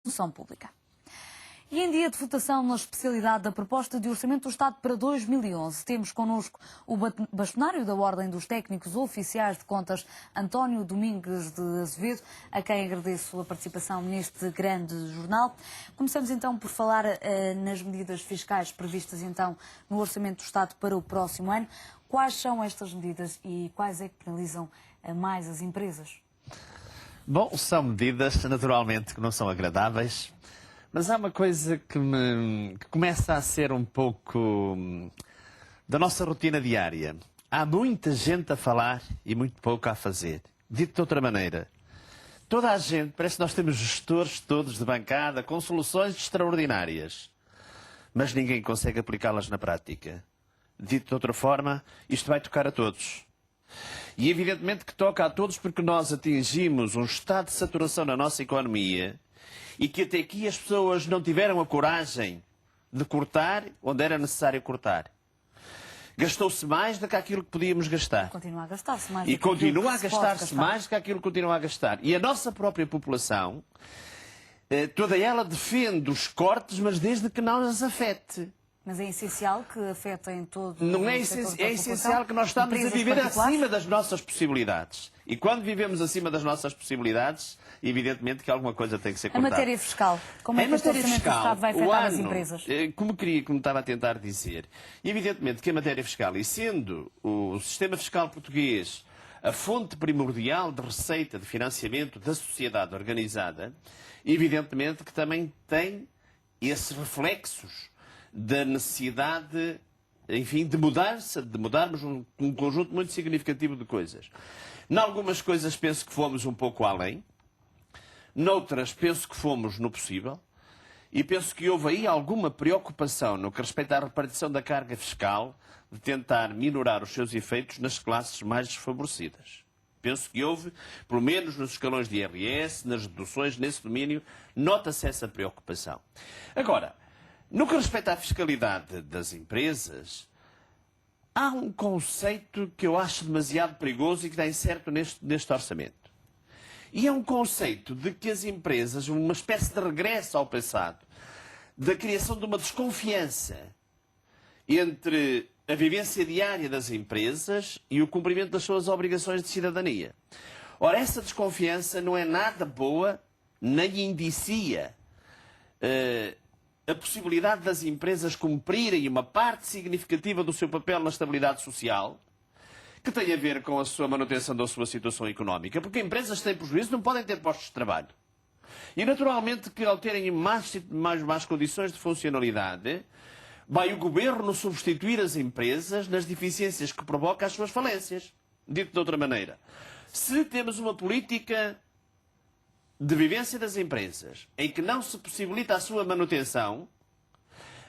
função pública. E em dia de votação na especialidade da proposta de Orçamento do Estado para 2011, temos connosco o bastonário da Ordem dos Técnicos Oficiais de Contas, António Domingues de Azevedo, a quem agradeço a participação neste grande jornal. Começamos então por falar nas medidas fiscais previstas então no Orçamento do Estado para o próximo ano. Quais são estas medidas e quais é que penalizam mais as empresas? Bom, são medidas naturalmente que não são agradáveis. Mas há uma coisa que começa a ser um pouco da nossa rotina diária. Há muita gente a falar e muito pouco a fazer. Dito de outra maneira, toda a gente, parece que nós temos gestores todos de bancada com soluções extraordinárias, mas ninguém consegue aplicá-las na prática. Dito de outra forma, isto vai tocar a todos. E evidentemente que toca a todos porque nós atingimos um estado de saturação na nossa economia e que até aqui as pessoas não tiveram a coragem de cortar onde era necessário cortar. Gastou-se mais do que aquilo que podíamos gastar. Continua a gastar-se mais. E continua a gastar-se mais do que aquilo que continua a gastar. E a nossa própria população, toda ela defende os cortes, mas desde que não as afete. Mas é essencial que afetem todo Não é, é essencial que nós estamos a viver acima das nossas possibilidades. E quando vivemos acima das nossas possibilidades, evidentemente que alguma coisa tem que ser cortada. A matéria fiscal, como é que o Orçamento do Estado vai afetar as empresas? Como estava a tentar dizer, evidentemente que a matéria fiscal, e sendo o sistema fiscal português a fonte primordial de receita, de financiamento da sociedade organizada, evidentemente que também tem esses reflexos da necessidade, enfim, de mudarmos um conjunto muito significativo de coisas. Em algumas coisas penso que fomos um pouco além, noutras penso que fomos no possível, e penso que houve aí alguma preocupação no que respeita à repartição da carga fiscal, de tentar minorar os seus efeitos nas classes mais desfavorecidas. Penso que houve, pelo menos nos escalões de IRS, nas deduções, nesse domínio, nota-se essa preocupação. Agora, no que respeita à fiscalidade das empresas, há um conceito que eu acho demasiado perigoso e que está incerto neste orçamento. E é um conceito de que as empresas, uma espécie de regresso ao passado, da criação de uma desconfiança entre a vivência diária das empresas e o cumprimento das suas obrigações de cidadania. Ora, essa desconfiança não é nada boa, nem indicia a possibilidade das empresas cumprirem uma parte significativa do seu papel na estabilidade social, que tem a ver com a sua manutenção da sua situação económica, porque empresas que têm prejuízo não podem ter postos de trabalho. E naturalmente que ao terem mais condições de funcionalidade, vai o governo substituir as empresas nas deficiências que provoca as suas falências. Dito de outra maneira, se temos uma política de vivência das empresas, em que não se possibilita a sua manutenção,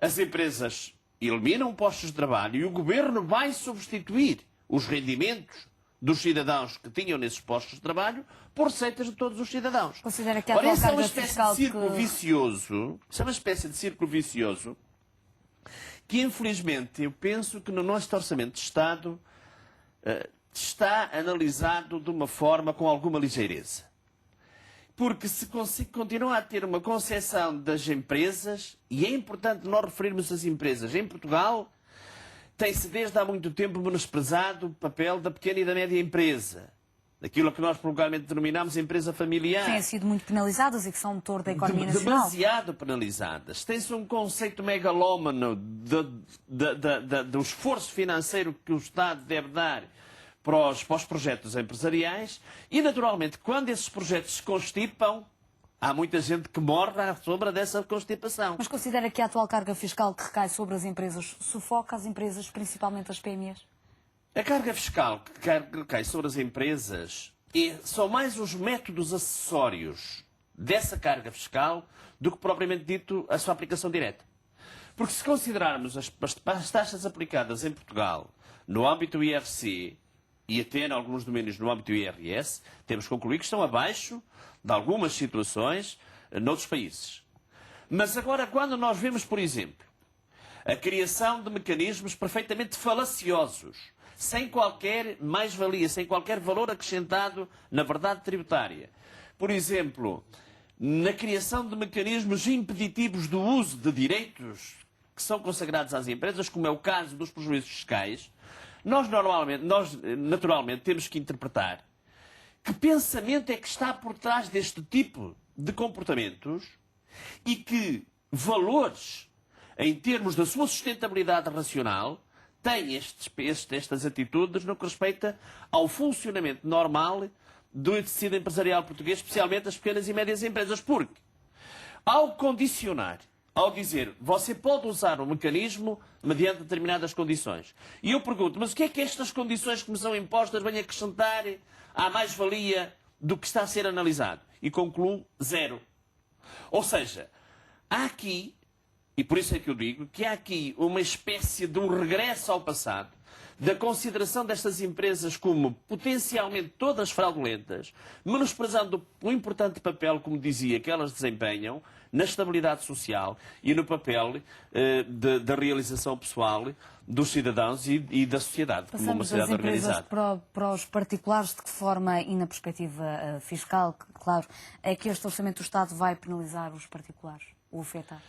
as empresas eliminam postos de trabalho e o governo vai substituir os rendimentos dos cidadãos que tinham nesses postos de trabalho por receitas de todos os cidadãos. Considera que a ora, essa é uma espécie de círculo vicioso, isso é uma espécie de círculo vicioso que, infelizmente, eu penso que no nosso Orçamento de Estado está analisado de uma forma com alguma ligeireza. Porque se continua a ter uma concepção das empresas, e é importante nós referirmos as empresas em Portugal, tem-se desde há muito tempo menosprezado o papel da pequena e da média empresa. Daquilo que nós vulgarmente denominamos empresa familiar. Têm sido muito penalizadas e que são motor da economia nacional. Demasiado penalizadas. Tem-se um conceito megalómano do esforço financeiro que o Estado deve dar para os projetos empresariais e, naturalmente, quando esses projetos se constipam, há muita gente que morre à sombra dessa constipação. Mas considera que a atual carga fiscal que recai sobre as empresas sufoca as empresas, principalmente as PMEs? A carga fiscal que recai sobre as empresas são mais os métodos acessórios dessa carga fiscal do que, propriamente dito, a sua aplicação direta. Porque se considerarmos as taxas aplicadas em Portugal no âmbito do IRC, e até em alguns domínios no âmbito do IRS, temos que concluir que estão abaixo de algumas situações noutros países. Mas agora, quando nós vemos, por exemplo, a criação de mecanismos perfeitamente falaciosos, sem qualquer mais-valia, sem qualquer valor acrescentado na verdade tributária. Por exemplo, na criação de mecanismos impeditivos do uso de direitos que são consagrados às empresas, como é o caso dos prejuízos fiscais, nós naturalmente temos que interpretar que pensamento é que está por trás deste tipo de comportamentos e que valores, em termos da sua sustentabilidade racional, têm estas atitudes no que respeita ao funcionamento normal do tecido empresarial português, especialmente as pequenas e médias empresas. Porque, ao condicionar, ao dizer, você pode usar um mecanismo mediante determinadas condições. E eu pergunto, mas o que é que estas condições que me são impostas vêm acrescentar à mais-valia do que está a ser analisado? E concluo, zero. Ou seja, há aqui, e por isso é que eu digo, que há aqui uma espécie de um regresso ao passado, da consideração destas empresas como potencialmente todas fraudulentas, menosprezando o importante papel, como dizia, que elas desempenham na estabilidade social e no papel da realização pessoal dos cidadãos e da sociedade, como uma sociedade organizada. Para os particulares, de que forma, e na perspectiva fiscal, claro, é que este Orçamento do Estado vai penalizar os particulares, ou afetar?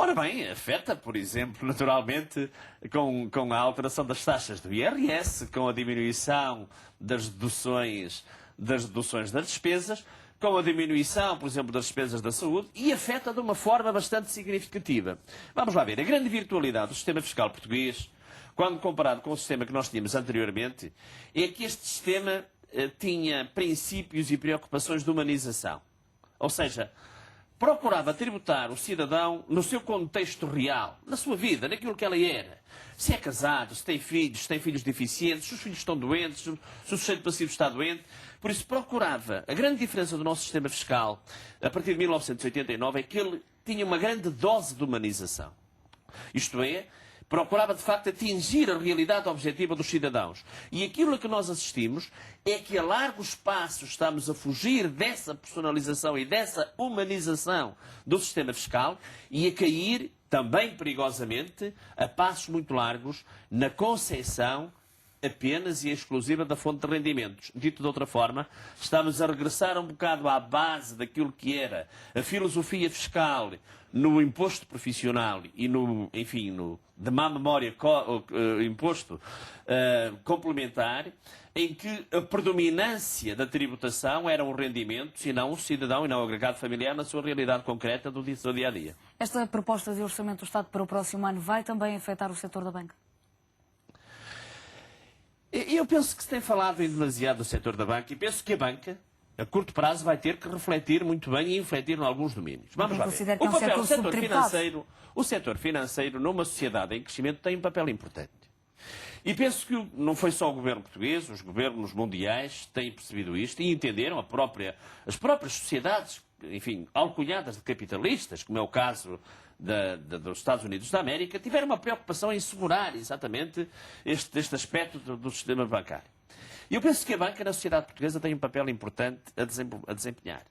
Ora bem, afeta, por exemplo, naturalmente, com a alteração das taxas do IRS, com a diminuição das deduções das despesas, com a diminuição, por exemplo, das despesas da saúde, e afeta de uma forma bastante significativa. Vamos lá ver, a grande virtualidade do sistema fiscal português, quando comparado com o sistema que nós tínhamos anteriormente, é que este sistema tinha princípios e preocupações de humanização. Ou seja, procurava tributar o cidadão no seu contexto real, na sua vida, naquilo que ela era. Se é casado, se tem filhos deficientes, se os filhos estão doentes, se o sujeito passivo está doente. Por isso procurava. A grande diferença do nosso sistema fiscal, a partir de 1989, é que ele tinha uma grande dose de humanização. Isto é, procurava de facto atingir a realidade objetiva dos cidadãos. E aquilo a que nós assistimos é que a largos passos estamos a fugir dessa personalização e dessa humanização do sistema fiscal e a cair, também perigosamente, a passos muito largos na conceção apenas e exclusiva da fonte de rendimentos. Dito de outra forma, estamos a regressar um bocado à base daquilo que era a filosofia fiscal no imposto profissional e no, enfim, no de má memória imposto complementar, em que a predominância da tributação era um rendimento, e não o cidadão e não o agregado familiar na sua realidade concreta do seu dia-a-dia. Esta proposta de orçamento do Estado para o próximo ano vai também afetar o setor da banca? Eu penso que se tem falado em demasiado do setor da banca e penso que a banca, a curto prazo, vai ter que refletir muito bem e infletir em alguns domínios. Vamos lá ver. O setor financeiro numa sociedade em crescimento tem um papel importante. E penso que não foi só o governo português, os governos mundiais têm percebido isto e entenderam as próprias sociedades, enfim, alcunhadas de capitalistas, como é o caso dos Estados Unidos da América, tiveram uma preocupação em segurar exatamente este aspecto do sistema bancário. E eu penso que a banca na sociedade portuguesa tem um papel importante a desempenhar.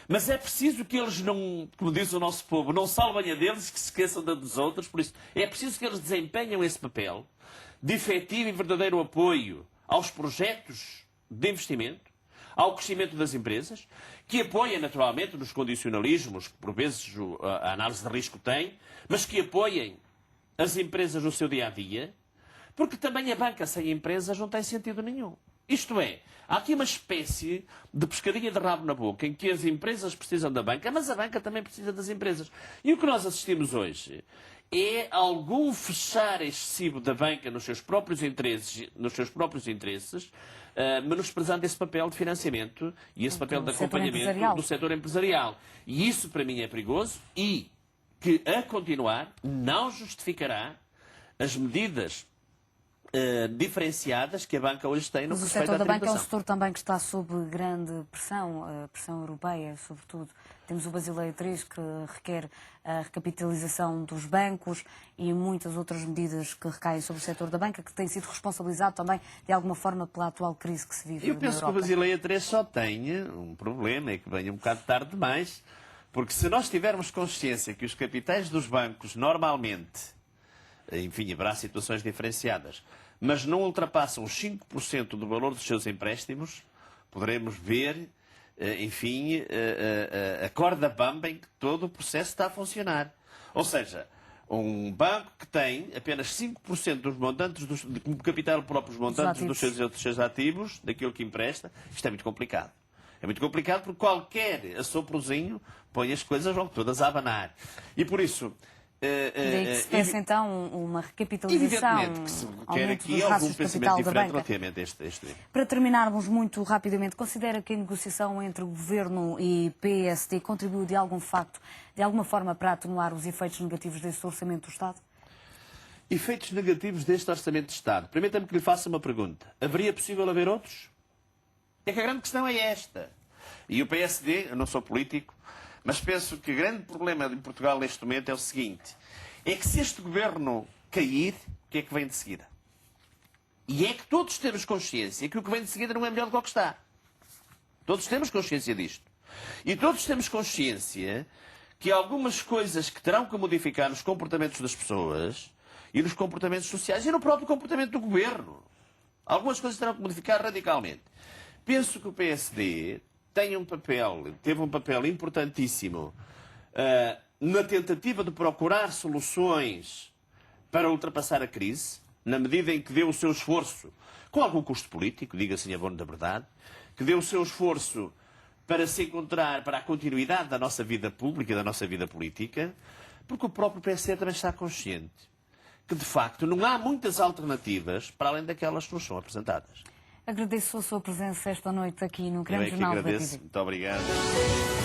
Mas é preciso que eles não, como diz o nosso povo, não salvem a deles, que se esqueçam dos outros. Por isso, é preciso que eles desempenhem esse papel de efetivo e verdadeiro apoio aos projetos de investimento, ao crescimento das empresas, que apoiem naturalmente nos condicionalismos que por vezes a análise de risco tem, mas que apoiem as empresas no seu dia-a-dia, porque também a banca sem empresas não tem sentido nenhum. Isto é, há aqui uma espécie de pescadinha de rabo na boca, em que as empresas precisam da banca, mas a banca também precisa das empresas. E o que nós assistimos hoje é algum fechar excessivo da banca nos seus próprios interesses, menosprezando esse papel de financiamento e esse papel de acompanhamento do setor empresarial. E isso, para mim, é perigoso e que, a continuar, não justificará as medidas diferenciadas que a banca hoje tem no que respeita à tributação. Mas o setor da banca é um setor também que está sob grande pressão, pressão europeia, sobretudo. Temos o Basileia III, que requer a recapitalização dos bancos e muitas outras medidas que recaem sobre o setor da banca, que tem sido responsabilizado também, de alguma forma, pela atual crise que se vive na Europa. Eu penso que o Basileia III só tem um problema, é que venha um bocado tarde demais, porque se nós tivermos consciência que os capitais dos bancos, normalmente, enfim, haverá situações diferenciadas, mas não ultrapassam os 5% do valor dos seus empréstimos, poderemos ver enfim, a corda bamba em que todo o processo está a funcionar. Ou seja, um banco que tem apenas 5% dos montantes, como capital próprio, os montantes dos seus ativos, daquilo que empresta, isto é muito complicado. É muito complicado porque qualquer assoprozinho põe as coisas logo todas a abanar. E por isso... Daí que se pensa então uma recapitalização, evidentemente que se quer aumento aqui dos algum rastros de pensamento capital da diferente banca. relativamente a este livro. Para terminarmos muito rapidamente, considera que a negociação entre o Governo e PSD contribuiu de alguma forma para atenuar os efeitos negativos desse orçamento do Estado? Efeitos negativos deste Orçamento de Estado. Permita-me que lhe faça uma pergunta. Haveria possível haver outros? É que a grande questão é esta. E o PSD, eu não sou político, mas penso que o grande problema de Portugal neste momento é o seguinte. É que se este governo cair, o que é que vem de seguida? E é que todos temos consciência que o que vem de seguida não é melhor do que o que está. Todos temos consciência disto. E todos temos consciência que algumas coisas que terão que modificar nos comportamentos das pessoas e nos comportamentos sociais e no próprio comportamento do governo. Algumas coisas terão que modificar radicalmente. Penso que o PSD teve um papel importantíssimo na tentativa de procurar soluções para ultrapassar a crise, na medida em que deu o seu esforço, com algum custo político, diga-se em abono da verdade, que deu o seu esforço para se encontrar para a continuidade da nossa vida pública, da nossa vida política, porque o próprio PSD também está consciente que, de facto, não há muitas alternativas para além daquelas que nos são apresentadas. Agradeço a sua presença esta noite aqui no Eu Grande é que Jornal da agradeço. TV. Muito obrigado.